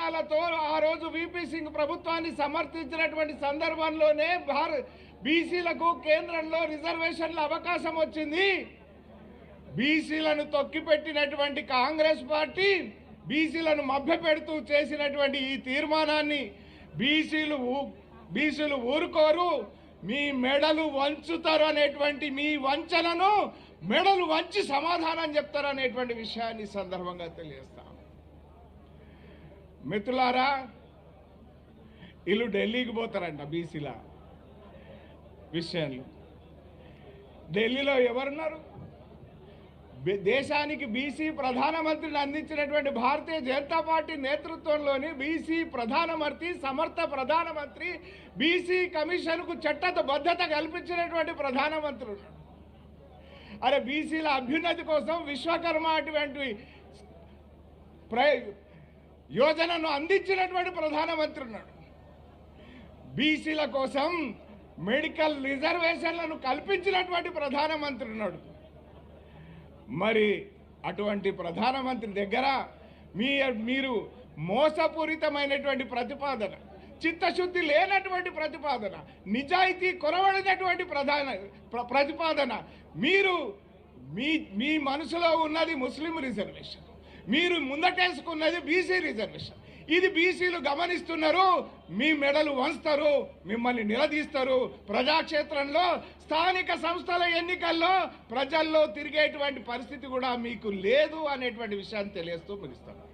కారణాలతో ఆ రోజు విపి సింగ్ ప్రభుత్వాన్ని సమర్థించినటువంటి సందర్భంలోనే బీసీలకు కేంద్రంలో రిజర్వేషన్ల అవకాశం వచ్చింది. బీసీలను తొక్కిపెట్టినటువంటి కాంగ్రెస్ పార్టీ బీసీలను మభ్యపెడుతూ చేసినటువంటి ఈ తీర్మానాన్ని బీసీలు ఊరుకోరు, మీ మెడలు వంచుతారు అనేటువంటి మీ వంచనను మెడలు వంచి సమాధానం చెప్తారు అనేటువంటి విషయాన్ని సందర్భంగా తెలియజేస్తాం. మిత్రులారా, వీళ్ళు ఢిల్లీకి పోతారంట బీసీల విషయంలో. ఢిల్లీలో ఎవరున్నారు? దేశానికి బీసీ ప్రధానమంత్రిని అందించినటువంటి భారతీయ జనతా పార్టీ నేతృత్వంలోని బీసీ ప్రధానమంత్రి, సమర్థ ప్రధానమంత్రి, బీసీ కమిషన్కు చట్టబద్ధత కల్పించినటువంటి ప్రధానమంత్రి. అరే, బీసీల అభ్యున్నతి కోసం విశ్వకర్మ అటువంటి యోజనను అందించినటువంటి ప్రధానమంత్రి ఉన్నాడు. బీసీల కోసం మెడికల్ రిజర్వేషన్లను కల్పించినటువంటి ప్రధానమంత్రి ఉన్నాడు. మరి అటువంటి ప్రధానమంత్రి దగ్గర మీరు మోసపూరితమైనటువంటి ప్రతిపాదన, చిత్తశుద్ధి లేనటువంటి ప్రతిపాదన, నిజాయితీ కొరవడినటువంటి ప్రతిపాదన, మీరు మీ మనసులో ఉన్నది ముస్లిం రిజర్వేషన్, మీరు ముందటేసుకున్నది బీసీ రిజర్వేషన్. ఇది బీసీలు గమనిస్తున్నారు. మీ మెడలు వంచుతారు, మిమ్మల్ని నిలదీస్తారు. ప్రజాక్షేత్రంలో స్థానిక సంస్థల ఎన్నికల్లో ప్రజల్లో తిరిగేటువంటి పరిస్థితి కూడా మీకు లేదు అనేటువంటి విషయాన్ని తెలియజేస్తూ ముగిస్తాను.